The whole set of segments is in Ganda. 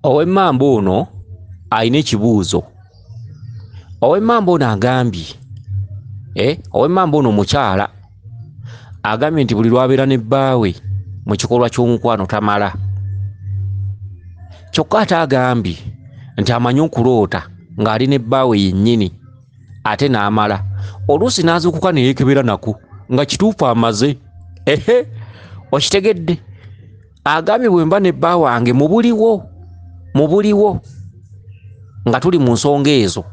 Ow'emmamba ono alina ekibuuzo. Ow'emmamba ono agambye ow'emmamba ono mukyala agambye nti buli lwabeera ne bbaawe mu kikolwa ky'omukwano tamala. Kyokka ate agambye nti amanyi okuloota ng'ali ne bbaawe yennyini ate n'amala. Oluusi n'azuukuka ne yeekebera nako nga kituufu amaze. Okitegedde? Agambye bwe mba ne bba wange mu buliwo nga tuli mu nsonga ezo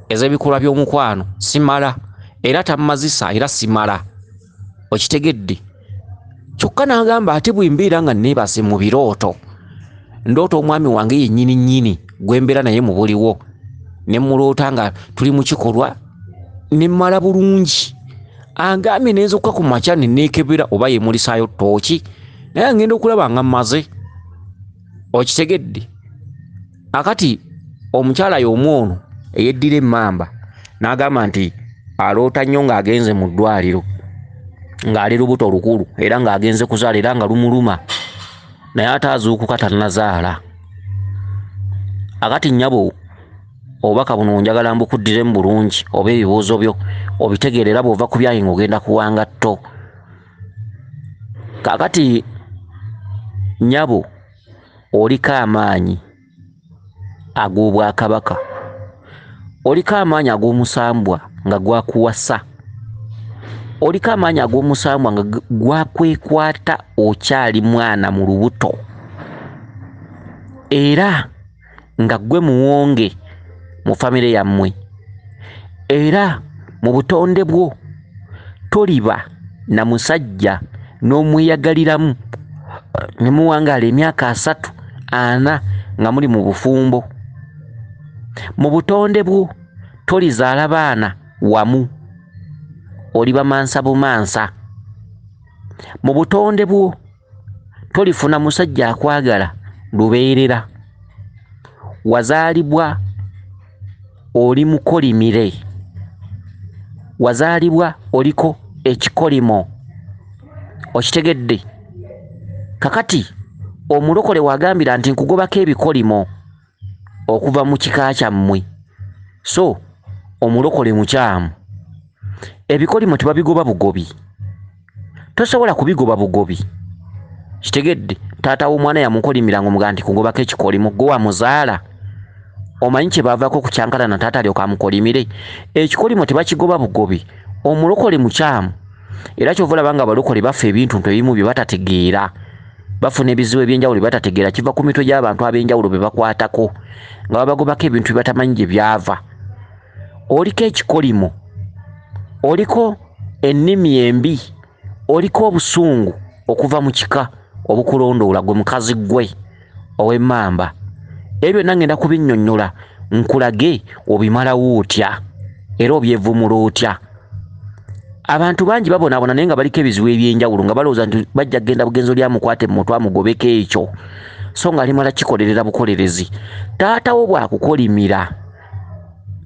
ez'ebikolwa by'omukwano simala, era tammazisa era simala. Okitegedde? Kyokka n'agamba ate bwe mbeera nga neebase mu birooto ndoota omwami wange yennyini nnyini gwe mbeera naye mu buliwo ne muloota nga tuli mu kikolwa ne mmala bulungi. Agambye neezokka ku makya ne neekebera oba yeemulisaayo ttooki naye ngenda okulaba nga mmaze. Okitegedde? Akati omukyala y'omu ono eyeddira emmamba n'agamba nti aloota nnyo ng'agenze mu ddwaliro ng'ali lubuto lukulu era ng'agenze kuzaala era nga lumuluma naye ate azuukuka tannazaala. Akati nnyabo obubaka buno njagala mbukuddiremu bulungi oba ebibuuzo byo obitegeerera bw'ova ku byayi ng'ogenda kuwanga tto. Kakati nnyabo oliko amaanyi ag'obwakabaka, oliko amaanyi ag'omusambwa nga gwakuwasa, oliko amaanyi ag'omusambwa nga gwakwekwata okyali mwana mu lubuto, era nga ggwe muwonge mu famire yammwe, era mu butonde bwo toliba na musajja n'omweyagaliramu ne muwangaala emyaka 3-4 nga muli mu bufumbo. Mu butonde bwo tolizaala baana wamu, oliba mansa bumansa. Mu butonde bwo tolifuna musajja akwagala lubeerera. Wazaalibwa oli mukolimire, wazaalibwa oliko ekikolimo. Okitegedde? Kakati omulokole wagambira nti nkugobako ebikolimo okuva mu kika kyammwe, so omulokole mukyamu. Ebikolimo tebabigoba bugobi, tosobola kubigoba bugobi. Kitegedde? Taata w'omwana yamukolimira ng'omugamba nti kugobako ekikolimo, gwe wamuzaala. Omanyi kye baavaako ku kyankala na taata alyoka amukolimire? Ekikolimo tebakigoba bugobi, omulokole mukyamu. Era kyova olaba nga abalokole bafa ebintu ebimu bye batategeera, bafuna ebizibu eby'enjawulo bye batategeera, kiva ku mitwe gy'abantu ab'enjawulo be bakwatako nga babagobako ebintu bye batamanyi gye byava. Oliko ekikolimo, oliko ennimi embi, oliko obusungu okuva mu kika obukulondoola gwe mukazi gwe ow'emmamba. Ebyo byonna ngenda kubinnyonnyola nkulage obimalawo otya era obyevumula otya. Abantu bangi babonaabona naye nga baliko ebizibu eby'enjawulo nga balowooza nti bajja kgenda bugenzo lyamukwate mu mutwe amugobeko ekyo, so nga alimala kikolerera bukolerezi. Taata wo bwakukolimira,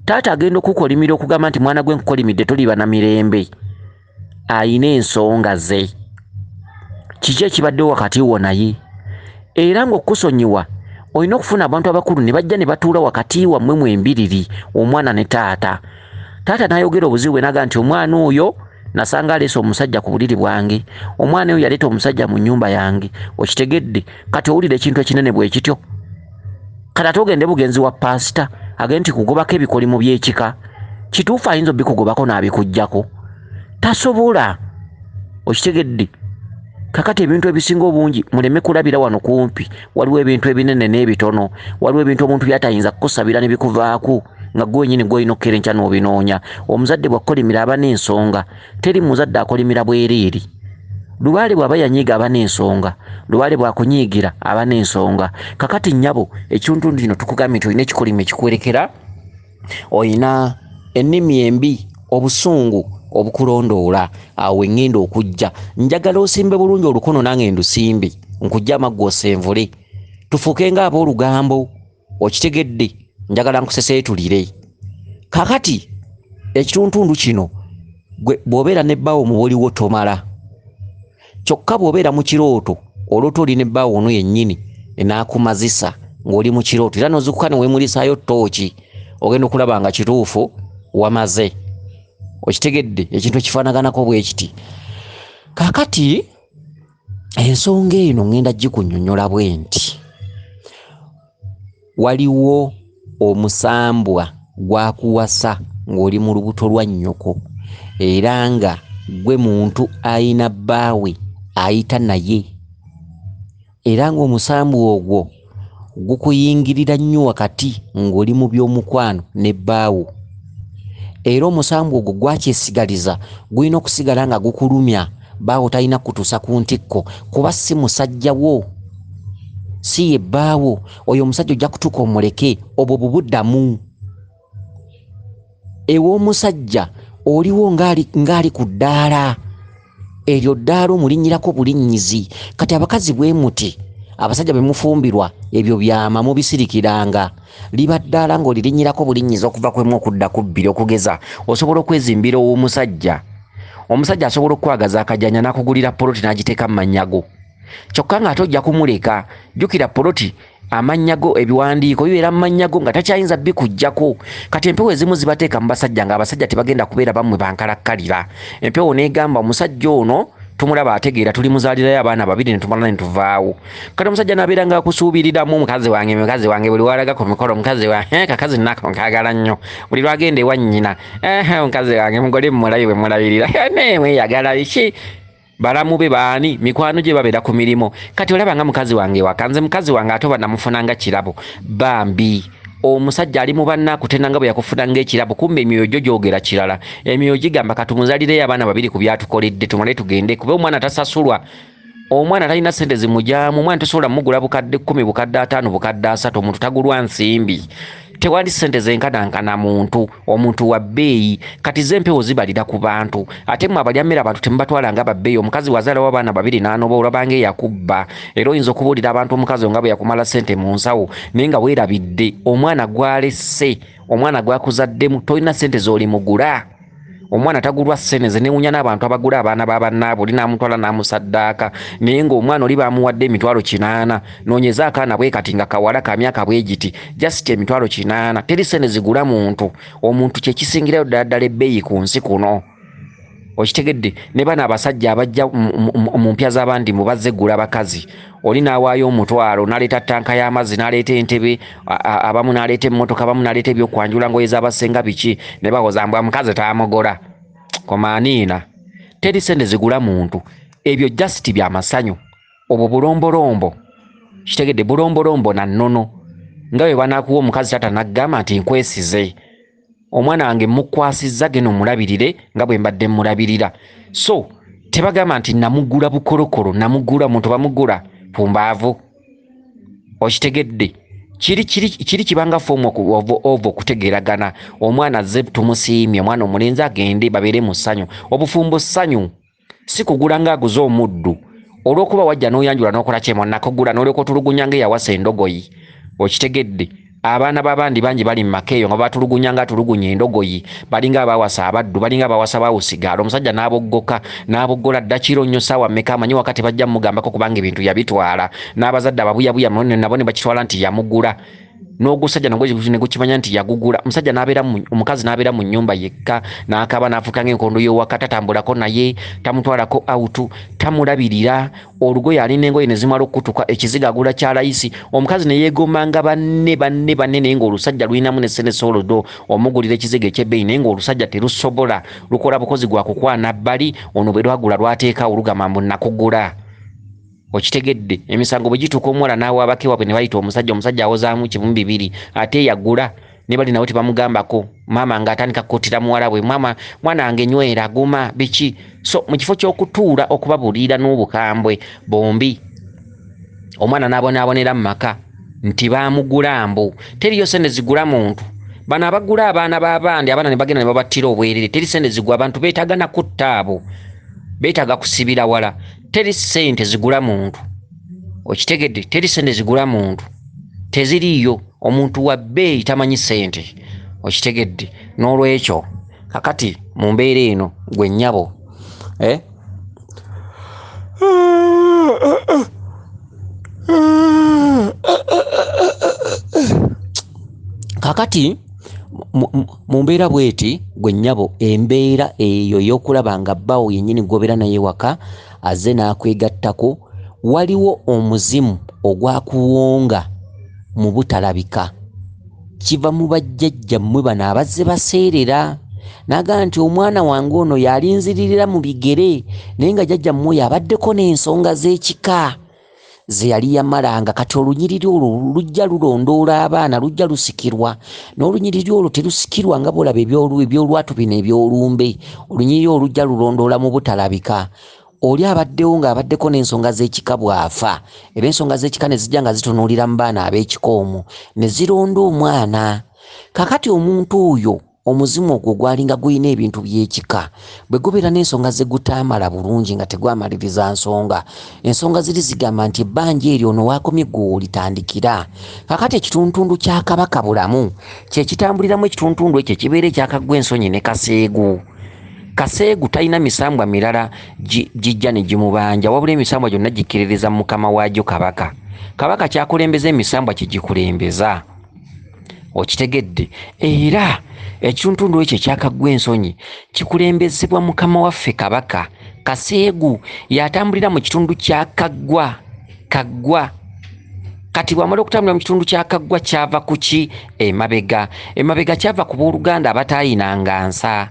taata agenda okukolimira okugamba nti mwana gwe nkukolimidde toliba na mirembe. Ayina ensonga ze, kiki ekibaddewo wakati wo naye, era ng'okusonyiwa olina okufuna abantu abakulu ne bajja ne batuula wakati wammwe mwembiriri, omwana ne taata. Taata n'ayogera obuzibu bwe n'agamba nti omwana oyo nasanga aleese omusajja ku buliri bwange, omwana oyo yaleeta omusajja mu nnyumba yange. Okitegedde? Kati owulira ekintu ekinene bwe kityo. Kati ate ogende bugenzi wa paasita agende nti kugobako ebikolimo by'ekika, kituufu ayinza obikugobako n'abikuggyako? Tasobola. Okitegedde? Kakati ebintu ebisinga obungi muleme kulabira wano kumpi. Waliwo ebintu ebinene n'ebitono, waliwo ebintu omuntu by'atayinza kukusabira ne bikuvaako nga gwe wenyini gw'olina okukerenca n'obinoonya. Omuzadde bw'akolimira aba n'ensonga, teri muzadde akolimira bwereere. Lubaale bw'aba yanyiiga aba n'ensonga, lubaale bw'akunyiigira aba n'ensonga. Kakati nnyabo ekintu kino tukugambye nti olina ekikolimo ekikwerekera, olina ennimi embi, obusungu obukulondoola. Awo engenda okujja, njagala osimbe bulungi olukono nange ndusimbe, nkujja amaggwa osenvule, tufuuke ng'ab'olugambo. Okitegedde? Njagala nkuseseetulire. Kakati ekituntundu kino bw'obeera ne bbaawo mu buliwo tomala, kyokka bw'obeera mu kirooto oloota oli ne bbaawo ono yennyini enaakumazisa ng'oli mu kirooto era n'ozuukuka ne weemulisaayo ttooki ogenda okulaba nga kituufu wamaze. Okitegedde ekintu ekifaanaganako bwe kiti. Kaakati ensonga eno ngenda gikunnyonnyola bwe nti waliwo omusambwa gwakuwasa ng'oli mu lubuto lwa nnyoko era nga gwe muntu ayina bbaawe ayita naye era ng'omusambwa ogwo gukuyingirira nnyo wakati ng'oli mu by'omukwano ne bbaawo era omusambwa ogwo gwakyesigaliza gulina okusigala nga gukulumya bbaawo talina kutuusa ku ntikko kuba si musajjawo si ye bbaawo oyo omusajja ojja kutuuka omuleke obwo bubuddamu ew'omusajja oliwo ng'ali ku ddaala eryo ddaala omulinnyirako bulinnyizi kati abakazi bwe muti abasajja be mufumbirwa ebyo byama mubisirikiranga liba ddaala ng'olirinnyirako bulinnyizi okuva kwemu okudda ku bbiri okugeza osobola okwezimbira ow'omusajja omusajja asobola okwagaza akajanja n'akugulira poloti n'agiteeka mu mannyago kyokka ng'ate ojja kumuleka jjukira poloti amanyago ebiwandiiko bibeera mu manyago nga takyayinza bikujjako kati empewo ezimu zibateeka mu basajja ng'abasajja tebagenda kubeera bamwe bankalakkalira empewo n'egamba omusajja ono tumulaba ategeera tuli muzaalirayo abaana babiri ne tumala ne tuvaawo kati omusajja n'abeera nga akusuubiriramu mukazi wange buli walaga ku mikolo mukazi wange kakazi nako nkaagala nnyo buli lwagenda ewa nnyina mukazi wange mugole mumulabi bwe mulabirira nemweyagala biki balamu be baani mikwano gye babeera ku mirimu kati olaba nga mukazi wange wakanze mukazi wange ate oba namufunanga kirabo bambi omusajja ali mu bannaakutenda nga bwe yakufunanga ekirabo kumbe emyoyo gyo gyogera kirala emyoyo gigamba katumuzaalireyo abaana babiri ku byatukoledde tumale tugende kuba omwana tasasulwa omwana talina ssente zimujaamu omwana tosobola mugula bukadde 10 bukadde 5 bukadde 3 omuntu tagulwa nsimbi tewali ssente zenkanankana omuntu wa bbeeyi kati zempewo zibalira ku bantu ate mwe abalyammere abantu temubatwalanga babbeeyi omukazi wazaalawo abaana babiri n'anoba olabanga eyakubba era oyinza okubuulira abantu omukazi nga bwe yakumala ssente mu nsawo naye nga weerabidde omwana gwalesse omwana gwakuzaddemu tolina ssente z'olimugula omwana tagulwa sseneze newunya n'abantu abagula abaana b'abannaabwe oli n'amutwala n'amusaddaaka naye ng'omwana oli bamuwadde emitwalo 8 noonyeza akaana bwe kati nga kawala ka myaka bwe giti just emitwalo 8 teri ssente zigula muntu omuntu kye kisingirayo ddala ebbeeyi ku nsi kuno okitegedde ne bana abasajja abajja mu mpya z'abandi mu bazzegula bakazi oli n'awaayo omutwalo n'aleeta ttanka y'amazzi n'aleeta entebe abamu n'aleeta emmotoka abamu n'aleeta ebyokwanjula ngoye z'abasenga biki ne bawoza mbwa mukazi taamugola komaaniina teri ssente zigula muntu ebyo just byamasanyu obwo bulombolombo kitegedde bulombolombo na nnono nga bwe banaakuwa omukazi tata naggamba nti nkwesize omwana wange mukwasizza geno mulabirire nga bwe mbadde mulabirira so tebagamba nti namugula bukolokolo namugula muntu bamugula pumbaavu okitegedde kiri kibanga fomu ovo okutegeeragana omwana azze tumusiimye omwana omulenzi agende babeere mu ssanyu obufumbo ssanyu si kugula ng'aguze omuddu olw'okuba wajja n'oyanjula n'okola kyemo nakogula n'olyoka otulugunya ng'eyawasa endogoyi okitegedde abaana b'abandi bangi bali mu makeeyo nga batulugunya nga atulugunya endogoyi balinga abawasa abaddu balinga abawasa bawusigaala omusajja n'aboggola ddakiro nnyo ssaawa mmeka amanyi wakati bajja mugambako kubanga ebintu yabitwala n'abazadde ababuyabuya nabo ne bakitwala nti yamugula n'ogusajja ne gukimanya nti yagugula omukazi n'abeera mu nnyumba yekka n'akaba n'afuuka ng'enkondo y'owaka tatambulako naye tamutwalako autu tamulabirira olugoye alina engoye ne zimala okutuka ekiziga agula kya layisi omukazi ne yeegomanga banne naye ng'olusajja lulinamu ne ssente solodo omugulira ekiziga ekyebbeeyi naye ng'olusajja terusobola lukola bukozi gwa kukwana bbali ono bwe lwagula lwateeka olugamba mbu nakugula okitegedde emisango bwe gituuka omuwala n'awa abakeewabwe ne bayita omusajja awozaamu 200 ate yagula ne bali nawe tebamugambako maama ng'atandika kukootira muwala bwe mwana wange nywera guma biki so mu kifo ky'okutuula okubabuulira n'obukambwe bombi omwana n'abonaabonera mu maka nti baamugula mbu teriyo ssente zigula muntu bano abagula abaana b'abandi abaana ne bagenda ne babattira obwerere teri ssente zigula abantu beetaaga nakutta abo beetaaga kusibira wala teri ssente zigula muntu okitegedde teri ssente zigula muntu teziriiyo omuntu wa bbeeyi tamanyi ssente okitegedde n'olwekyo kakati mu mbeera eno gwe nnyabo kakati mu mbeera bweti gwe nnyabo embeera eyo y'okulaba nga bbawo yennyini gobera naye waka azze n'akwegattako waliwo omuzimu ogwakuwonga mu butalabika kiva mu bajjajja mmwe bano abazze baseerera naga nti omwana wange ono yalinziririra mu bigere naye nga jjajja mmwe yabaddeko n'ensonga z'ekika ze yali yamalanga kati olunyiriri olwo lujja lulondoola abaana lujja lusikirwa n'olunyiriri olwo terusikirwa nga bolaba ebyolwatu bino ebyolumbe olunyiriri olwo lujja lulondoola mu butalabika oli abaddewo ng'abaddeko n'ensonga z'ekika bw'afa era ensonga z'ekika ne zijja nga zitunuulira mu baana ab'ekika omwo ne zironda omwana kakati omuntu oyo omuzimu ogwo gwalinga guyina ebintu by'ekika bwe gubeera n'ensonga ze gutamala bulungi nga tegwamaliriza nsonga ensonga ziri zigamba nti ebbanja eryo ono waakomye gwe olitandikira kakati ekituntundu kya kabaka bulamu kye kitambuliramu ekituntundu ekyo kibeera ekyakaggwa ensonyi ne kaseegu talina misambwa mirala gijja ne gimubanja wabula emisambwa gyonna gikkiririza mu mukama waagyo kabaka kyakulembeza emisambwa kyegikulembeza okitegedde era ekituntundu ekyo ekyakaggwa ensonyi kikulembezebwa mukama waffe kabaka kaseegu yatambulira mu kitundu kya kaggwa kati bw'amala okutambulira mu kitundu kya kaggwa kyava kuki emabega kyava ku booluganda abatayinanga nsa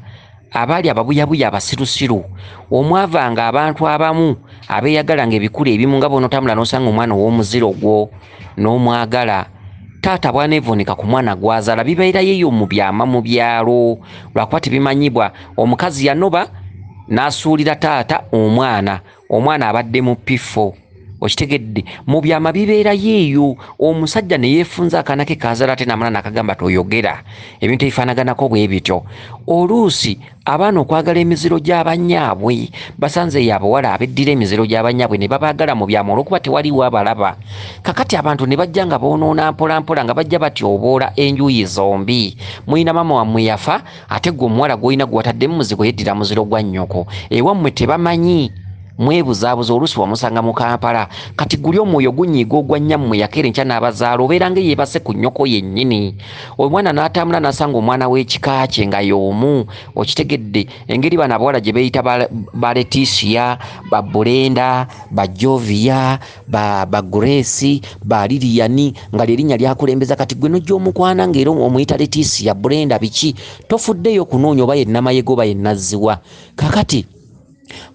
abaali ababuyabuya abasirusiru omwavanga abantu abamu abeeyagalanga ebikulu ebimu nga boonotambula n'osanga omwana ow'omuziro gwo n'omwagala taata bwaneevuunika ku mwana gwazaala bibeerayo eyo mu byama mu byalo lwakuba tebimanyibwa omukazi yanoba n'asuulira taata omwana abadde mu pifo okitegedde mu byama bibeerayo eyo omusajja ne yeefunza akaana ke kazaala ate namala nakagamba toyogera ebintu ebifaanaganako bwe bityo oluusi abaana okwagala emiziro gy'abanyaabwe basanze abawala abeddira emiziro gy'abanyaabwe ne babaagala mu byama olwokuba tewaliwo abalaba kakati abantu ne bajja nga boonoona mpolampola nga bajja batyoboola enjuyi zombi mulina maama wammwe yafa ate gwe omuwala gw'olina gwewataddemu muzigo yeddira muziro gwa nnyoko ewammwe tebamanyi mwebuzaabuza oluusi wamusanga mu Kampala kati guli omwoyo gunyiiga ogwa nnyammwe yakeera enkya n'abazaala obeera nga yeebase ku nnyoko yennyini omwana n'atambula n'asanga omwana w'ekika kye nga y'omu okitegedde engeri bano abawala gye beeyita ba Leticia ba Bulenda ba Jovia ba Grace ba Lilian nga lyerinnya lyakulembeza kati gwe nojja omukwana ng'era omuyita Leticia Bulenda biki tofuddeyo kunoonya oba ye namayego oba ye nazziwa kakati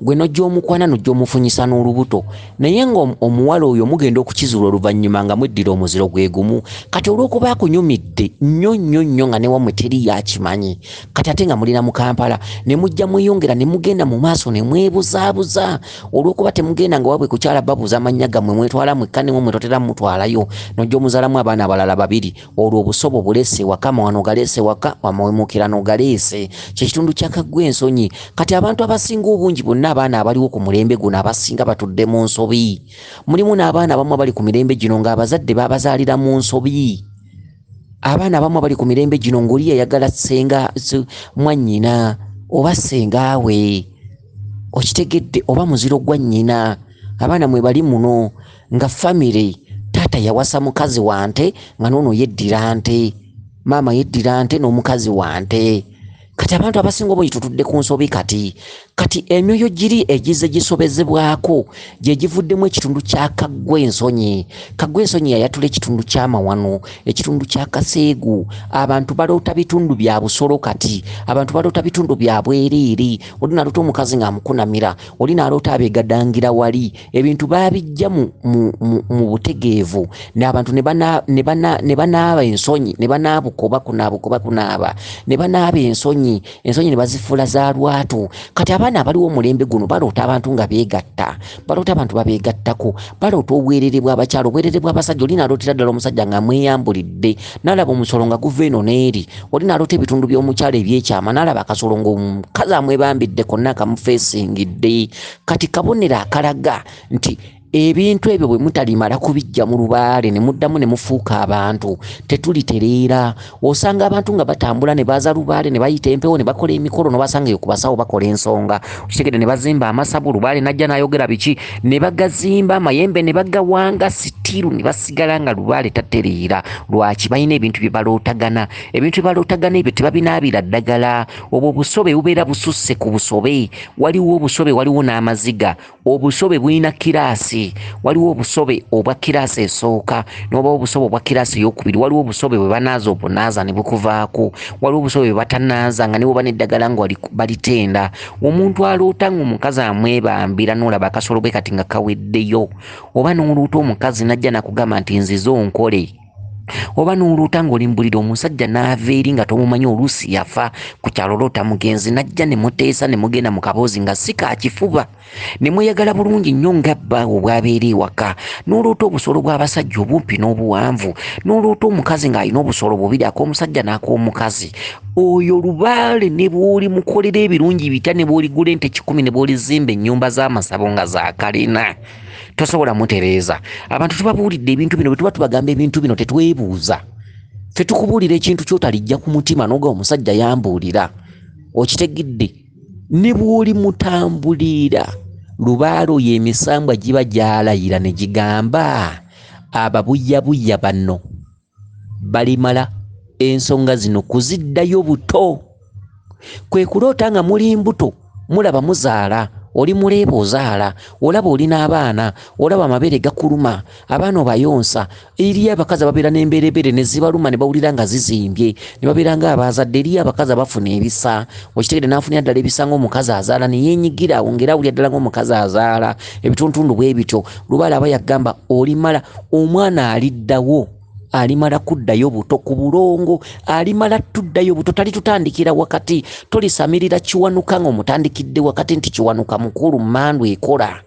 gwe nojja omukwana nojja omufunyisa n'olubuto naye nga omuwala oyo mugenda okukizuula oluvannyuma nga mweddira omuziro gwe gumu kati olw'okuba akunyumidde nnyo nga ne wammwe teri yakimanyi kati ate nga mulina mu Kampala ne mujja mweyongera ne mugenda mu maaso ne mwebuzaabuza olw'okuba temugenda nga wabwe kukyala babuuza amannya gammwe mwetwala mwekka ne mwe totera mutwalayo nojja omuzaalamu abaana abalala babiri olwo obusobo buleese waka mawano galeese waka wamawemukirano galeese kyekitundu kyakaggwa ensonyi kati abantu abasinga obungi bonna abaana abaliwo ku mulembe guno abasinga batudde mu nsobi mulimu n'abaana abamu abali ku mirembe gino ng'abazadde babazaalira mu nsobi abaana abamu abali ku mirembe gino ng'oli yayagala ssenga mwannyina oba ssengaawe okitegedde oba muziro gwa nnyina abaana mwe bali muno nga famire taata yawasa mukazi wante nga noono yeddira nte maama yeddira nte n'omukazi wante kati abantu abasinga obungi tutudde ku nsobi kati emyoyo giri egize gisobezebwako gye givuddemu ekitundu kya kaggwa ensonyi yayatula ekitundu ky'amawano ekitundu kya kaseegu abantu baloota bitundu bya busolo kati abantu baloota bitundu bya bwereere oli naloota omukazi ng'amukunamira oli naloota abeegadangira wali ebintu baabijja mu butegeevu n'abantu ne banaaba ensonyi ne banaabukoba kunaaba ne banaaba ensonyi ne bazifuula za lwatu kati abaana abaliwo omulembe guno baloota abantu nga beegatta baloota abantu babeegattako baloota obwerere bw'abakyalo obwerere bw'abasajja oli nalootera ddala omusajja nga mweyambulidde n'alaba omusolo nga guva eno n'eri oli naloota ebitundu by'omukyalo ebyekyama n'alaba akasolo ng'omukazi amwebambidde konna akamufeesingidde kati kabonero akalaga nti ebintu ebyo bwe mutalimala kubijja mu lubaale ne muddamu ne mufuuka abantu tetulitereera. Osanga abantu nga batambula ne baza lubaale ne bayita empewo ne bakola emikolo no basanga yo ku basawo bakola ensonga. Okitegedde ne bazimba amasabu lubaale najja n'ayogera biki ne bagazimba amayembe ne bagawanga sitiru ne basigala nga lubaale tatereera. Lwaki? Balina ebintu bye balootagana. Ebintu bye balootagana ebyo tebabinaabira ddagala. Obwo obusobe bubeera bususse ku busobe. Waliwo obusobe, waliwo n'amaziga. Obusobe bulina kiraasi. Waliwo obusobe obwa kiraasi esooka n'oba obusobe obwa kiraasi ey'okubiri. Waliwo obusobe bwe banaaza obunaaza ne bukuvaako. Waliwo obusobe bwe batanaaza nga ne bwoba n'eddagala nga balitenda. Omuntu aloota ng'omukazi amwebambira n'olaba akasolo bwe kati nga kaweddeyo. Oba n'oluuta omukazi najja nakugamba nti nzize onkole. Oba n'oluuta ng'olimbulira omusajja n'ava eri nga tomumanyi oluusi yafa ku kyalo loota mugenzi najja ne muteesa ne mugenda mu kaboozi nga si kakifuba ne mweyagala bulungi nnyo nga bbaawe bw'abeera ewaka. N'oluuta obusolo bw'abasajja obumpi n'obuwanvu. N'oluuta omukazi ng'alina obusolo bubiri ak'omusajja n'ak'omukazi. Oyo lubaale ne bw'oli mukolera ebirungi bitya ne bw'oligula ente 10 ne bw'olizimba ennyumba z'amasabo nga za kalina. Tosobola mutereeza. Abantu tubabuulidde ebintu bino bwe tuba tubagamba ebintu bino tetwebuuza. Ffe tukubuulira ekintu ky'otalijja ku mutima n'oga omusajja yambuulira. Okitegedde ne bw'oli mutambulira lubaale oyo emisambwa giba gyalayira ne gigamba ababuyyabuya banno balimala ensonga zino kuziddayo buto. Kwe kuloota nga muli mbuto mulaba muzaala. Oli muleeba ozaala, olaba olina abaana, olaba amabere gakuluma, abaana obayonsa. Eriyo abakazi ababeera n'emberebere ne zibaluma ne bawulira nga zizimbye, ne babeera nga abazadde. Eriyo abakazi abafuna ebisa. Okitegedde n'afunira ddala ebisa ng'omukazi azaala ne yeenyigira wongera awulira ddala ng'omukazi azaala. Ebituntundu bwe bityo. Lubaale aba yagamba olimala omwana aliddawo. Alimala kuddayo buto ku bulongo. Alimala tuddayo buto. Tali tutandikira wakati. Tolisamirira kiwanuka ng'omutandikidde wakati nti kiwanuka mukulu mmandu ekola.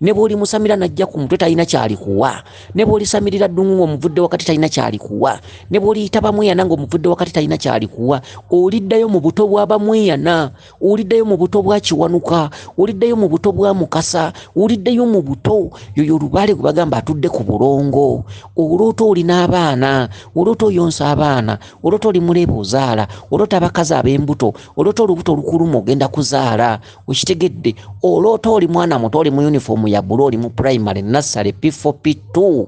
Ne bw'oli musamira najja ku mutwe talina kyalikuwa. Ne bw'oli samirira ddungu ng'omuvudde wakati talina kyalikuwa. Ne bw'oli yita bamweyana ng'omuvudde wakati talina kyalikuwa. Oliddayo mu buto bwa bamweyana. Oliddayo mu buto bwa kiwanuka. Oliddayo mu buto bwa mukasa. Oliddayo mu buto. Yoyo lubaale gwe bagamba atudde ku bulongo. Olwoota olina abaana. Olwoota oyonsa abaana. Olwoota oli muleeba ozaala. Olwoota abakazi ab'embuto. Olwoota olubuto olukuluma ogenda kuzaala. Okitegedde. Olwoota oli mwana muto oli mu uniform ya bulu oli mu primary nursery P4 P2.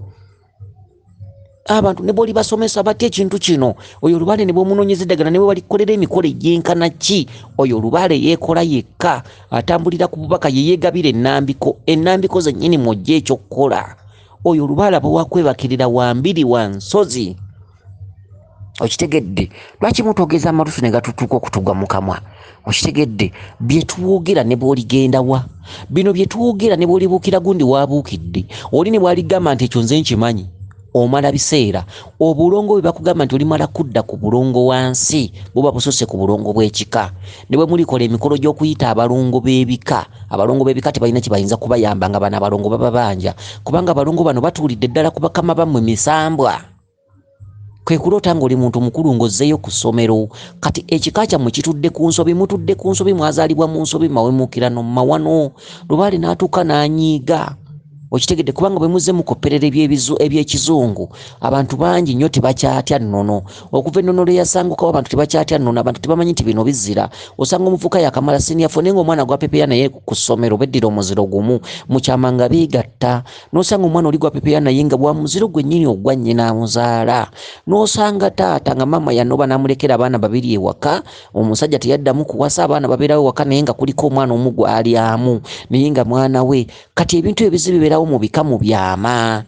Abantu ne bw'oli basomesa batya ekintu kino. Oyo lubaale ne bw'omunoonyeza eddagala ne bwe balikolera emikolo egyenkana ki. Oyo lubaale yeekola yekka. Atambulira ku bubaka ye yeegabira ennambiko. Ennambiko zennyini mw'ojja ekyokukola. Oyo lubaale aba wakwebakirira wambiri wa nsozi. Okitegedde. Lwaki mutogeza amalusu ne gatutuuka okutugwa mu kamwa? Okitegedde. Bye tuwogera ne bw'oligenda wa. Bino bye tuwogera ne bw'olibuukira gundi waabuukidde. Oli ne bw'aligamba nti ekyo nze nkimanyi. Omala biseera. Obulongo bwe bakugamba nti olimala kudda ku bulongo wansi buba bususse ku bulongo bw'ekika. Ne bwe mulikola emikolo gy'okuyita abalongo b'ebika. Abalongo b'ebika tebalina kye bayinza kubayamba nga bano abalongo baba banja. Kubanga abalongo bano batuulidde ddala ku bakama bammwe misambwa. Kwe kuloota ng'oli muntu mukulu ng'ozzeeyo ku ssomero. Kati ekika kyammwe kitudde ku nsobi. Mutudde ku nsobi, mwazaalibwa mu nsobi, mawemuukira no mawano. Lubaale n'atuuka n'anyiiga. Okitegedde kubanga bwe muzze mukopperera eby'ekizungu abantu bangi nnyo tebakyatya nnono. Okuva ennono lwe yasangukawo abantu tebakyatya nnono. Abantu tebamanyi nti bino bizira. Osanga omuvuka yakamala siniafo naye ng'omwana gwa pepeya naye ku ssomero beddira omuziro gumu mu kyama nga beegatta. N'osanga omwana oli gwa pepeya naye nga bwa muziro gwennyini ogwa nnyina amuzaala. N'osanga taata nga maama yanoba n'amulekera abaana babiri ewaka. Omusajja teyaddamu kuwasa, abaana babeerawo ewaka naye nga kuliko omwana omu gw'alyamu naye nga mwana we. Kati ebintu ebizibu bibeerawo mu bika mu byama.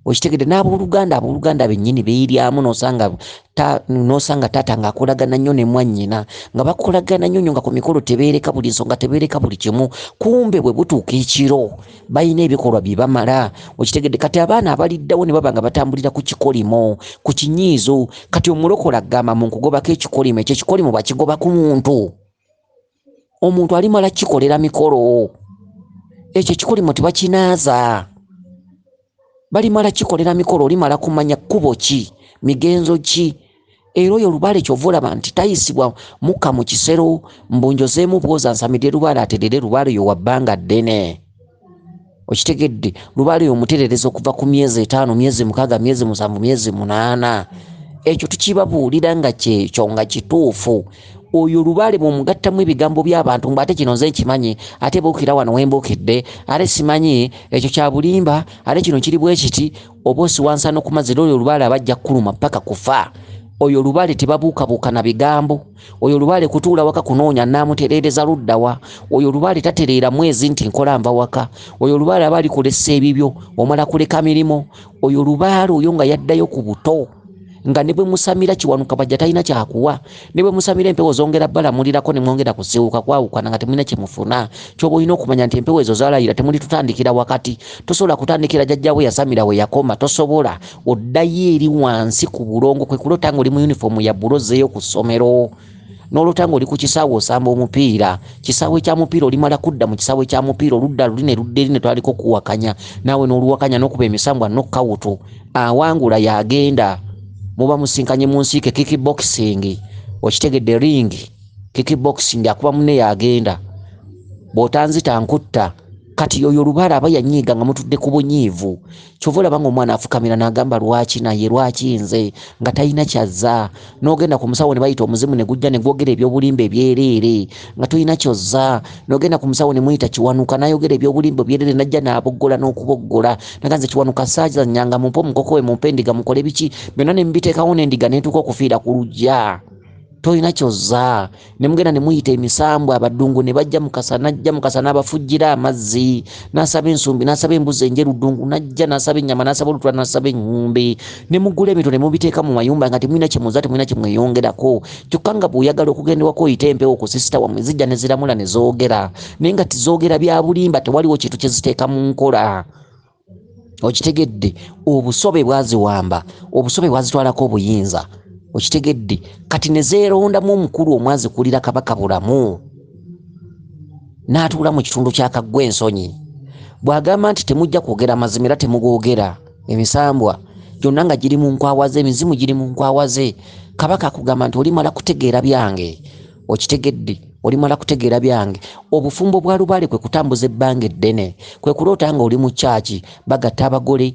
Okitegedde n'abooluganda bennyini beeryamu n'osanga taata ng'akolagana nnyo ne mwannyina nga bakolagana nnyo nga ku mikolo tebeereka buli nsonga, tebeereka buli kimu. Kumbe bwe butuuka ekiro balina ebikolwa bye bamala. Okitegedde kati abaana abaliddawo ne baba nga batambulira ku kikolimo, ku kinyiizo. Kati omulokola agamba mu nkugobako ekikolimo ekyo ekikolimo bakigoba ku muntu. Omuntu alimala kikolera mikolo. Ekyo ekikolimo tebakinaaza. Balimala kikolera mikolo, olimala kumanya kkubo ki, migenzo ki. Era oyo lubaale kyova olaba nti tayisibwa mukka mu kisero mbunjo zeemu bwoza nsamidde lubaale aterere lubaale oyo wa bbanga ddene. okitegedde lubaale omutererezo okuva ku myezi 5 myezi 6 myezi 7 myezi 8 ekyo tukibabuulira nga kyekyo nga kituufu oyo lubaale bw'omugattamu ebigambo by'abantu ng'ate kino nze nkimanyi ate buukira wano wembuukidde ate simanyi ekyo kya bulimba ate kino kiri bwe kiti oba osiwansano ku mazzi oyo lubaale abajja kuluma paka kufa oyo lubaale tebabuukabuuka na bigambo oyo lubaale kutuula waka kunoonya naamutereereza luddawa oyo lubaale tatereera mwezi nti nkola nva waka oyo lubaale aba alikolesa ebibyo omala kuleka mirimo oyo lubaale oyo nga yaddayo ku buto nga ne bwe musamira kiwanuka bajja talina kyakuwa ne bwe musamira empewo zongera balamulirako ne mwongera kusiwuka kwawukana nga temulina kyemufuna kyoba olina okumanya nti empewo ezo zalayira temuli tutandikira wakati tosobola kutandikira jjajjawe yasamira we yakoma tosobola oddayo eri wansi ku bulongo kwe kulota nga oli mu yunifoomu ya bulozeeyo ku ssomero n'olota nga oli ku kisaawe osamba omupiira kisaawe kya mupiira olimala kudda mu kisaawe kya mupiira oludda luli ne ludda eri ne twaliko kuwakanya naawe n'oluwakanya n'okuba emisambwa nokkawutu awangula yagenda muba musinkanye mu nsiike kickboxing okitegedde ring kickboxing akuba munne yagenda bw'otanzita nkutta kati oyo lubaale aba yanyiiga nga mutudde ku bunyiivu kyova olaba nga omwana afukamira n'agamba lwaki naye lwaki nze nga talina kyazza n'ogenda ku musawo ne bayita omuzimu ne gujja ne gwogera eby'obulimba ebyereere nga tolina kyozza n'ogenda ku musawo ne muyita kiwanuka n'ayogera eby'obulimba ebyereere najja n'aboggola n'okuboggola naganze kiwanuka saazannyanga mumpe omukokowe mumpe endiga mukole biki byonna ne mbiteekawo n'endiga n'entuuka okufiira ku lujja tolina kyozza ne mugenda ne muyita emisambwa abaddungu ne bajja mukasa najja mukasa n'abafujjira amazzi n'asaba ensumbi n'asaba embuzi enjeru ddungu najja n'asaba ennyama n'asaba olutula n'asaba enngumbe ne mugula ebintu ne mubiteeka mu mayumba nga temulina kyemuzza temulina kyemweyongerako kyokka nga bw'oyagala okugendewako oyita empewo ku sisita wammwe zijja ne ziramula ne zoogera naye nga tizoogera bya bulimba tewaliwo kintu kye ziteeka mu nkola okitegedde obusobe bwaziwamba obusobe bwazitwalako obuyinza okitegedde kati ne zeerondamu omukulu omwazikulira kabaka bulamu n'atuula mu kitundu kya Kaggwa Ensonyi bw'agamba nti temujja kwogera mazima era temugoogera emisambwa gyonna nga giri mu nkwawa ze emizimu giri mu nkwawa ze kabaka akugamba nti olimala kutegeera byange okitegedde olimala kutegeera byange obufumbo bwa lubaale kwe kutambuza ebbanga eddene kwe kuloota nga oli mu kyaki bagatta abagole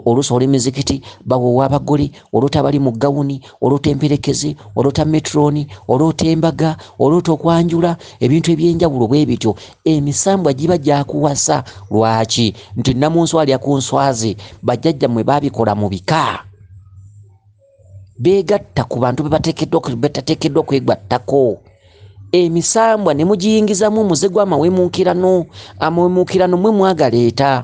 oluusi oli mizikiti bawowa abagole oloota abali mu gawuni oloota emperekezi oloota metroni oloota embaga oloota okwanjula ebintu ebyenjawulo bwe bityo emisambwa giba gyakuwasa lwaki nti namunsi alya ku nswazi bajjajja mwe babikola mu bika beegatta ku bantu betateekeddwa kwegwattako emisambwa ne mugiyingizamu omuze gw'amawemuukirano amawemuukirano mwe mwagaleeta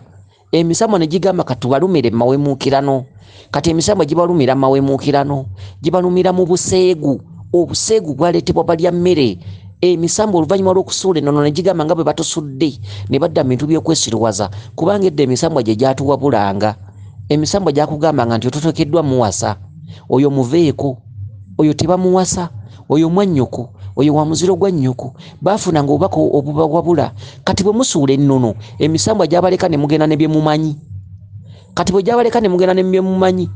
emisambwa ne gigamba katubalumire mawemuukirano kati emisambwa gibalumira mawemuukirano gibalumira mu buseegu obuseegu bwaleetebwa balya mmere emisambwa oluvannyuma lw'okusuula ennono ne gigamba nga bwe batusudde ne badda mu bintu by'okwesiriwaza kubanga edda emisambwa gye gyatuwabulanga emisambwa gyakugambanga nti ototeekeddwa muwasa oyo muveeko oyo tebamuwasa oyo mwannyoko oyo wa muziro gwa nnyoko baafunanga obubaka obubawabula kati bwe musuula ennono emisambwa gyabaleka ne mugenda ne bye mumanyi kati bwe gyabaleka ne mugenda ne bye mumanyi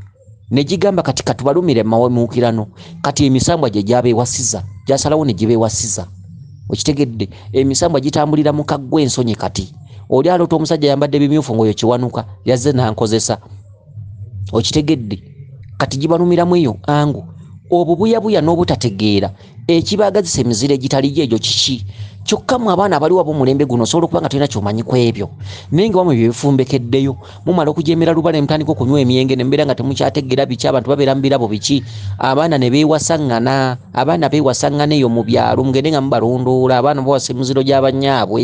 ne gigamba kati katubalumire mawemuukirano kati emisambwa gye gyabeewasiza gyasalawo ne gibeewasiza okitegedde emisambwa gitambulira mu Kaggwa Ensonyi kati oli aloota omusajja yambadde bimyufu ng'oyo kiwanuka yazze n'ankozesa okitegedde kati gibalumiramu eyo angu obubuyabuya n'obutategeera ekibaagazisa emiziro egitali gyegyo kiki kyokka mu abaana abali wabo mulembe guno osobola okuba nga tolina kyomanyi ku ebyo naye nga wamwe byebifumbekeddeyo mumala okujemera lubaale mutandika okunywa emyenge ne mbeera nga temukyategeera biki abantu babeera mu birabo biki abaana ne beewasaŋŋana abaana beewasaŋŋana eyo mu byalo mugende nga mubalondoola abaana bawasa emiziro gy'abanyaabwe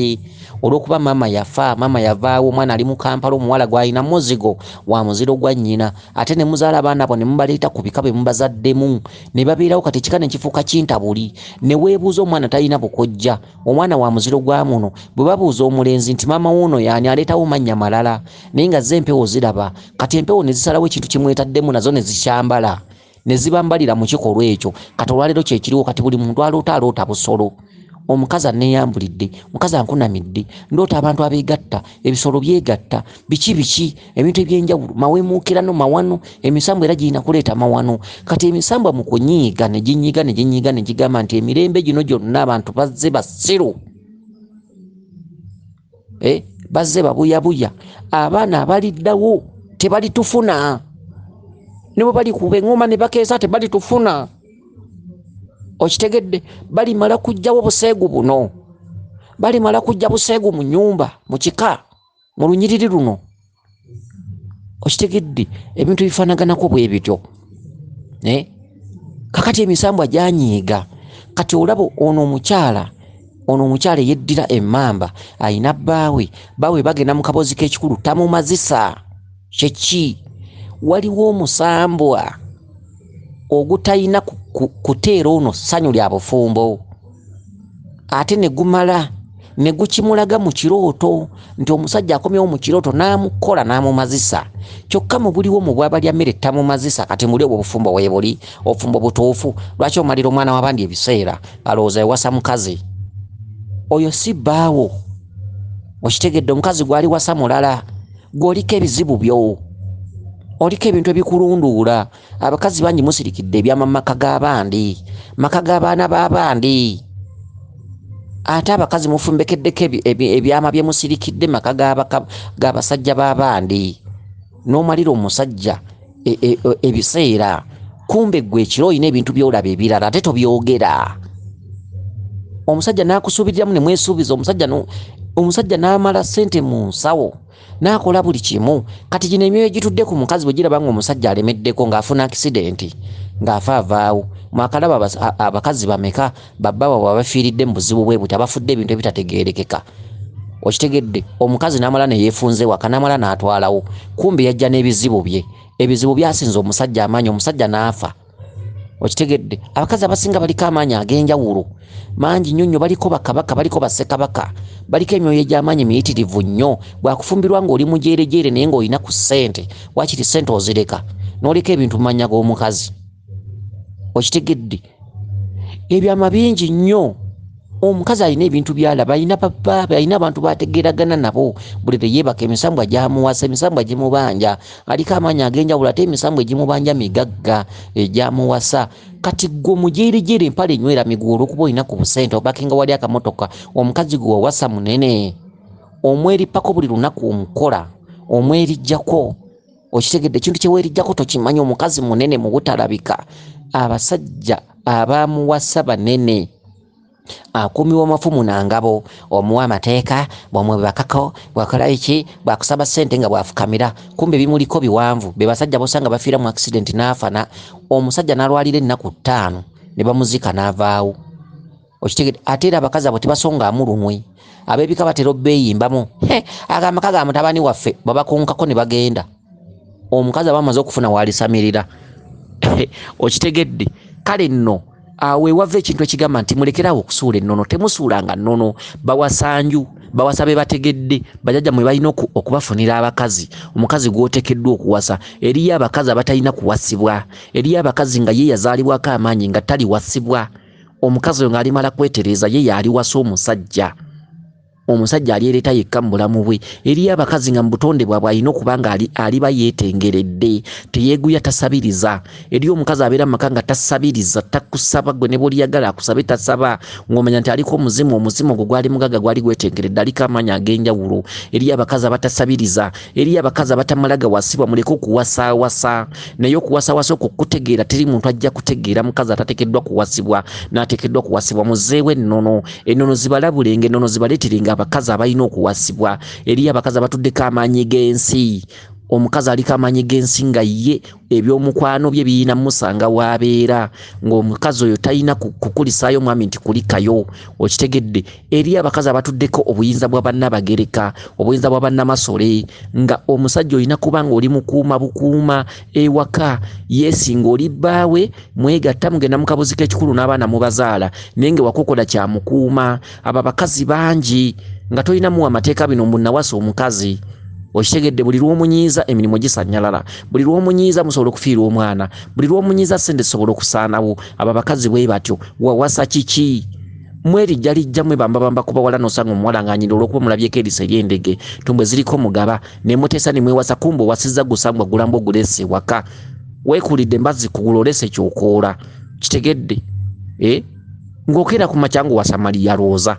olw'okuba maama yafa maama yavaawo omwana ali mu Kampala omuwala gw'alina muzigo wa muziro gwa nnyina ate ne muzaala abaana abo ne mubaleeta ku bika bwe mubazaddemu ne babeerawo kati ekika ne kifuuka kintabuli ne weebuuza omwana talina bukojja omwana wa muziro gwa muno bwe babuuza omulenzi nti maama wuuno yaani aleetawo mannya malala naye nga ze empewo ziraba kati empewo ne zisalawo ekintu kimwetaddemu nazo ne zikyambala ne zibambalira mu kikolwa ekyo kati olwaleero kyekiriwo kati buli muntu aloota busolo omukazi aneeyambulidde mukazi ankunamidde ndoota abantu abeegatta ebisolo byegatta biki ebintu ebyenjawulo mawemuukirano mawano emisambwa era girina kuleeta mawano kati emisambwa mu kunyiiga ne ginyiiga ne gigamba nti emirembe gino gyonna abantu bazze basiru bazze babuyabuya abaana abaliddawo tebalitufuna ne bwe bali kuba eŋŋoma ne bakeesa tebalitufuna okitegedde balimala kujjawo buseegu buno balimala kujja buseegu mu nnyumba mu kika mu lunyiriri luno okitegedde ebintu bifaanaganako bwe bityo kakati emisambwa gyanyiiga kati olaba ono omukyala yeddira emmamba ayina baawe bagenda mu kabozi k'ekikulu tamumazisa kyeki waliwo omusambwa ogutayina kuteera ono ssanyu lya bufumbo ate ne gumala ne gukimulaga mu kirooto nti omusajja akomyewo mu kirooto n'amukola n'amumazisa kyokka mu buliwo mu bwabalya mmere tamumazisa kati muli obwo obufumbo weebuli obufumbo butuufu lwaki omalira omwana w'abandi ebiseera alowooza ewasa mukazi oyo si bbaawo okitegedde omukazi gwali wasa mulala gw'oliko ebizibu byo oliko ebintu ebikulunduula abakazi bangi musirikidde ebyama mu maka g'abandi maka g'abaana b'abandi ate abakazi mufumbekeddeko ebyama bye musirikidde maka g'abasajja b'abandi n'omalira omusajja ebiseera kumbe gwe ekiro olina ebintu by'olaba ebirala ate tobyogera omusajja n'akusuubiriramu ne mwesuubiza omusajja n'amala ssente mu nsawo n'akola buli kimu kati gino emyoyo gitudde ku mukazi bwe giraba ng'omusajja alemeddeko ng'afuna akisidenti ng'afa avaawo mwakalaba abakazi bameka babbawa bwabafiiridde mu buzibu bwe buti abafudde ebintu ebitategeerekeka okitegedde omukazi n'amala ne yeefunze waka n'amala n'atwalawo kumbe yajja n'ebizibu bye ebizibu byasinze omusajja amaanyi omusajja n'afa okitegedde abakazi abasinga baliko amaanyi ag'enjawulo mangi nnyo nnyo baliko bakabaka baliko bassekabaka baliko emyoyo egy'amaanyi miyitirivu nnyo bwakufumbirwa ng'oli mujeerejeere naye ng'olina ku ssente wakiri ssente ozireka n'oleka ebintu mu mannya g'omukazi okitegedde ebyama bingi nnyo omukazi alina ebintu byalaba alina babaabe alina abantu bategeeragana nabo buli lwe yeebaka emisambwa gyamuwasa emisambwa gimubanja aliko amaanyi ag'enjawulo ate emisambwa egimubanja migagga egyamuwasa kati gwe mujeerejeere empale enywera migulu olw'okuba olina ku busente obakinga wali akamotoka omukazi gwe wawasa munene omweripako buli lunaku omukola omwerijjako okitegedde ekintu kye weerijjako tokimanyi omukazi munene mu butalabika abasajja abamuwasa banene akuumiwa mafumu nangabo omuwa amateeka bwamwebakako bwakola iki bwakusaba ssente nga bwafukamira kumbe bimuliko biwanvu be basajja bosanga bafiira mu accident n'afana omusajja n'alwalira ennaku 5 ne bamuzika n'avaawo okitegedde ate era abakazi abo tebasongaamu lunwe ab'ebika batera beeyimbamu agamaka ga mutabani waffe babakunkako ne bagenda omukazi aba amaze okufuna waalisamirira okitegedde kale nno awo ewava ekintu ekigamba nti mulekerawo okusuula ennono temusuulanga nnono bawasanju bawasa be bategedde bajajja mwe balina okubafunira abakazi omukazi gw'otekeddwa okuwasa eriyo abakazi abatalina kuwasibwa eriyo abakazi nga ye yazaalibwako amaanyi nga tali wasibwa omukazi oyo ng'alimala kwetereeza ye yaliwasa omusajja alireeta yekka mu bulamu bwe eriyo abakazi nga mu butonde bwabwe alina okuba nga aliba yeetengeredde teyeeguya tasabiriza eriyo omukazi abeera mu maka nga tasabiriza takusaba gwe ne bw'oliyagala akusabe tasaba ng'omanya nti aliko omuzimu ogwo gwali mugaga gwali gwetengeredde aliko amaanyi ag'enjawulo eriyo abakazi abatasabiriza eriyo abakazi abatamala gawasibwa muleke okuwasaawasa naye okuwasaawasa okwo kutegeera teri muntu ajja kutegeera mukazi atateekeddwa kuwasibwa n'ateekeddwa kuwasibwa muzeewo ennono zibalabulenge ennono zibaleeteringa abakazi abalina okuwasibwa eriyo abakazi abatuddeko amaanyi g'ensi omukazi aliko amaanyi g'ensi nga ye ebyomukwano bye birina musanga waabeera ng'omukazi oyo talina kukulisaayo mwami nti kulikayo okitegedde eriyo abakazi abatuddeko obuyinza bwa bannabagereka obuyinza bwa bannamasole nga omusajja olina kuba nga oli mukuuma bukuuma ewaka yeesinga oli bbaawe mwegatta mugenda mu kabuzi k'ekikulu n'abaana mubazaala naye nga wakukola kya mukuuma abo abakazi bangi nga tolinamuwa amateeka bino mbunawasa omukazi okitegedde buli lw'omunyiiza emirimu gisanyalala buli lw'omunyiiza musobola okufiirwa omwana buli lw'omunyiiza ssente zisobola okusaanawo abo abakazi bwe batyo wawasa kiki mwerijjalijja mwe bambabamba kubawala n'osanga omuwala ng'anyira olw'okuba mulabyeko eriisa ery'endege tumbwe ziriko mugaba ne muteesa ne mwewasa kumba owasizza gusambwa gulamba ogulese waka weekulidde mbazzi kugula olese kyokoola kitegedde ng'okeera ku makyangu wasa Maria Rosa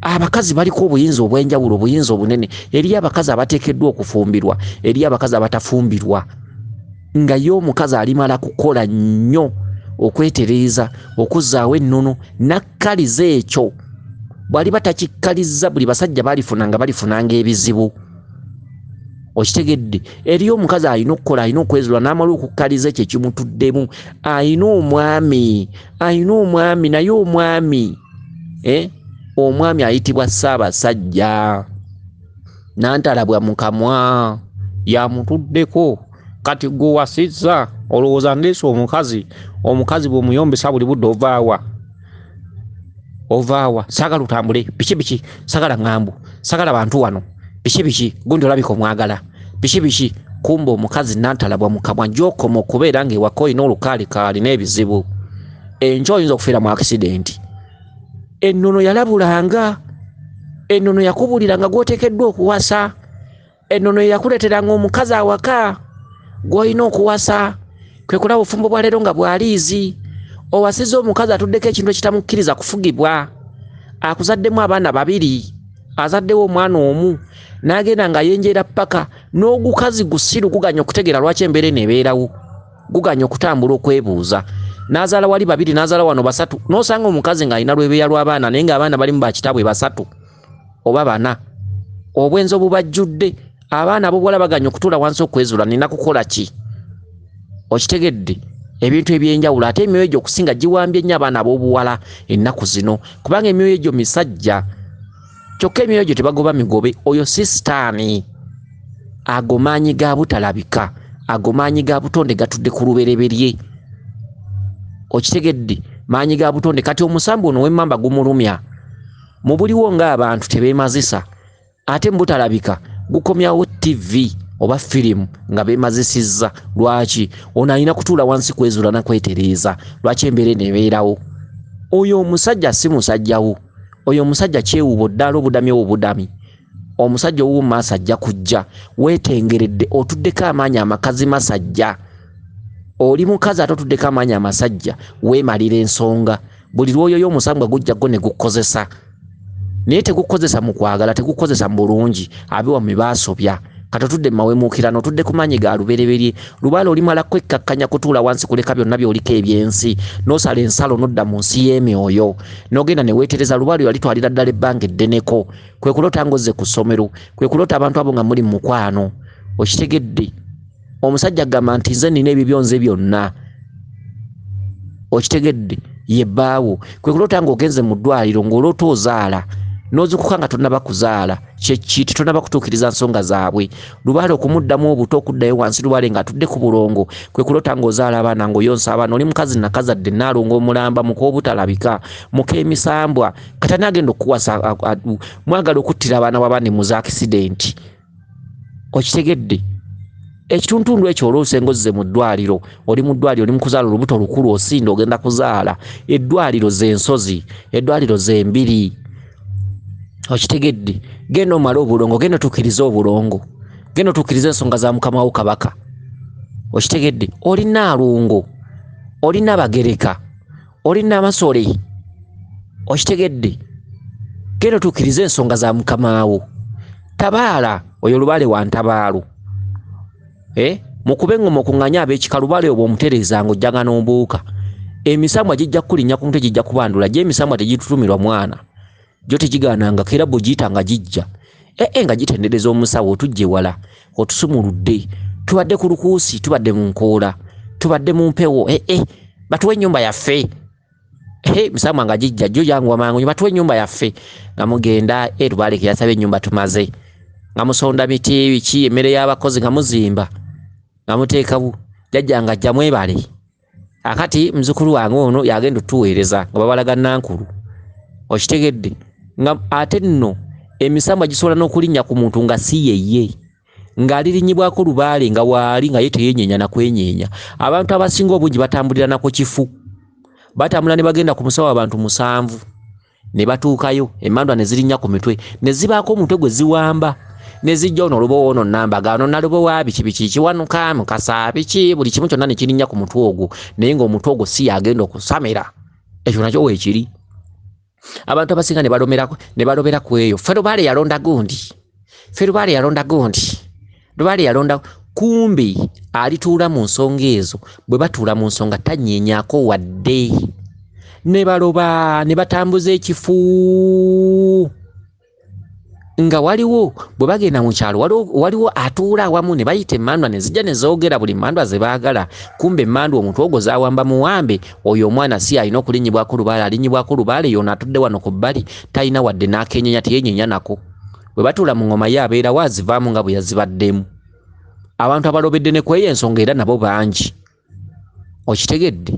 abakazi baliko obuyinza obwenjawulo obuyinza obunene eri abakazi abateekeddwa okufumbirwa eri abakazi abatafumbirwa nga yo omukazi alimala kukola nnyo okwetereeza okuzzaawo ennono nakkaliza ekyo bwali batakikkalizza buli basajja balifunanga ebizibu okitegedde eriyo omukazi alina okukola alina okwezulwa n'amala okukkaliza ekyo ekimutuddemu alina omwami naye omwami omwami ayitibwa Ssaabasajja nantalabwa mu kamwa yamutuddeko kati gwe wasizza olowooza ndeese omukazi bw'omuyombesa buli budde ovaawa saagala otambule biki saagala ŋŋambu saagala bantu wano biki gundi olabika omwagala biki kumba omukazi nantalabwa mu kamwa gy'okoma okubeera ng'ewaka olina olukaalikaali n'ebizibu enkya oyinza okufiira mu akisidenti ennono yalabulanga ennono yakubuliranga gw'oteekeddwa okuwasa ennono yakuleeteranga omukazi awaka gw'olina okuwasa kwe kulaba obufumbo bwa leero nga bwaliizi owasiza omukazi atuddeko ekintu ekitamukkiriza kufugibwa akuzaddemu abaana 2 azaddewo omwana omu n'agenda nga yenjeera ppaka n'ogukazi gusiru guganya okutegeera lwaki embeera eneebeerawo guganya okutambula okwebuuza n'azaala wali 2 n'azaala wano 3 n'osanga omukazi ng'alina lwebeeya lw'abaana naye ng'abaana balimu bakitaabwe 3 oba 4 obwenzi obubajjudde abaana ab'obuwala baganya okutuula wansi okwezuula nina kukola ki okitegedde ebintu ebyenjawulo ate emyoyo egyo okusinga giwambye nnyo abaana ab'obuwala ennaku zino kubanga emyoyo egyo misajja kyokka emyoyo egyo tebagoba migobe oyo sisitaani ago maanyi ga butalabika ago maanyi ga butonde gatudde ku lubereberye okitegedde maanyi ga butonde kati omusambu ono w'emmamba gumulumya mu buliwo ng'abantu tebeemazisa ate mu butalabika gukomyawo TV oba firimu nga beemazisizza lwaki ono alina kutuula wansi kwezuula nakwetereeza lwaki embeera eneebeerawo oyo omusajja si musajjawo oyo omusajja kyewuubo ddala obudami obudami omusajja ow'omu maaso ajja kujja weetengeredde otuddeko amaanyi amakazi masajja oli mukazi ate otuddeko amaanyi amasajja weemalira ensonga buli lwoyo y'omusambwa gujja gwo ne gukozesa naye tegukozesa mu kwagala tegukozesa mu bulungi abewa mu baasobya kati otudde mu mawemuukirano otudde ku maanyi ga lubereberye lubaale olimala kwekkakkanya kutuula wansi kuleka byonna by'oliko ebyensi n'osala ensalo n'odda mu nsi y'emyoyo n'ogenda ne weetereza lubaale yalitwalira ddala ebbanga eddeneko kwe kulota ng'ozze ku ssomero kwe kulota abantu abo nga muli mu mukwano okitegedde omusajja agamba nti nze nina ebibyonze byonna okitegedde ye bbaawo kwe kulota ng'ogenze mu ddwaliro ng'olota ozaala n'ozikuka nga tonnaba kuzaala kyekiti tonnaba kutuukiriza nsonga zaabwe lubaale okumuddamu obuto okuddayo wansi lubaale ng'atudde ku bulongo kwe kulota ng'ozaala abaana ng'oyonsa abaana oli mukazi nakazadde naalonga omulamba mukobutalabika mukeemisambwa kati ani agenda okuwasa mwagala okuttira abaana b'abaana mu z'akisidenti okitegedde ekituntundu ekyo olwose ngozze mu ddwaliro oli mu ddwaliro oli mu kuzaala olubuto lukulu osinda ogenda kuzaala eddwaliro z'ensozi eddwaliro z'embiri okitegedde genda omala obulongo genda otuukiriza obulongo genda otuukiriza ensonga za mukama wo kabaka okitegedde olina alungo olina abagereka olina amasole okitegedde genda otuukiriza ensonga za mukama wo tabaala oyo lubaale wa ntabaalo mukube engoma okuŋŋanya ab'ekika lubaale obwo omutereezanga ojjaga n'ombuuka emisambwa gijja kulinnya ku mutwe gijja kubandula gye emisambwa tegitutumirwa mwana gyo tegigaananga era bw'ogiyitanga gijja nga gitendereza omusawo otujje wala otusumuludde tubadde ku lukuusi tubadde mu nkoola tubadde mu mpewo batuwe ennyumba yaffe misambwa nga gijja jjo janguwa mangu batuwe ennyumba yaffe nga mugenda lubaale ke yasaba ennyumba tumaze nga musonda miti biki emmere y'abakozi nga muzimba nga muteekawo jjajja nga ajja mwebale akati muzukulu wange ono yagenda otuweereza nga babalaga nankulu okitegedde nga ate nno emisambwa gisobola n'okulinnya ku muntu nga si yeye ng'alirinyibwako lubaale nga waali nga ye teyenyeenya na kwenyeenya abantu abasinga obungi batambulira nako kifu batambula ne bagenda ku musawo abantu 7 ne batuukayo emmandwa ne zirinnya ku mitwe ne zibaako omutwe gwe ziwamba ne zijja ono olubo ono namba gano nalubo wa biki kiwanuka mukasa biki buli kimu kyonna ne kirinnya ku mutwe ogwo naye ng'omutwe ogwo si yagenda okusamera ekyo nakyo weekiri abantu abasinga ne balobera ku eyo ffe Lubaale yalonda gundi kumbi alituula mu nsonga ezo bwe batuula mu nsonga tanyeenyaako wadde ne baloba ne batambuza ekifu nga waliwo bwe bagenda mu kyalo waliwo atuula awamu ne bayita emmandwa ne zijja ne zoogera buli mmandwa ze baagala kumbe emmandwa omuntu ogwo zaawamba muwambe oyo omwana si alina okulinnyibwako Lubaale alinyibwako Lubaale yono atudde wano ku bbali talina wadde n'akenyenya teyenyenya nako bwe batuula mu ngoma ye abeera waazivaamu nga bwe yazibaddemu abantu abalobedde ne kweyo ensonga era nabo bangi okitegedde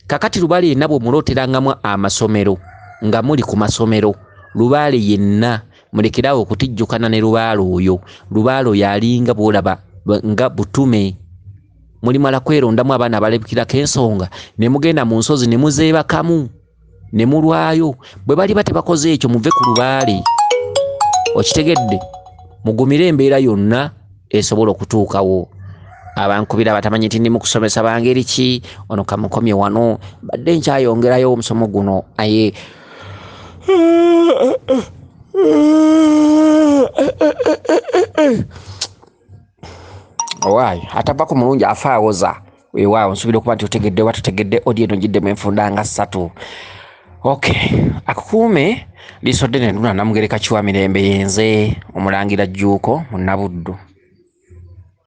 kakati Lubaale yenna bw'omulooterangamu amasomero nga muli ku masomero Lubaale yenna mulekerawo okutijjukana ne Lubaale oyo alinga bw'olaba nga butume mulimala kwerondamu abaana abalabikirako ensonga ne mugenda mu nsozi ne muzeebakamu ne mulwayo bwe baliba tebakoze ekyo muve ku Lubaale okitegedde mugumire embeera yonna esobola okutuukawo abankubira batamanyi nti ndi mu kusomesa bangeri ki ono kamukomye wano badde nkyayongerayo omusomo guno aye owaayo atava ku mulungi afaawoza weewaawo nsuubira okuba nti otegedde oba tutegedde odi eno giddemu enfunda nga 3 akukuume lisodde ne nduna namugereka kiwa mirembe yenze Omulangira Jjuuko Munnabuddu.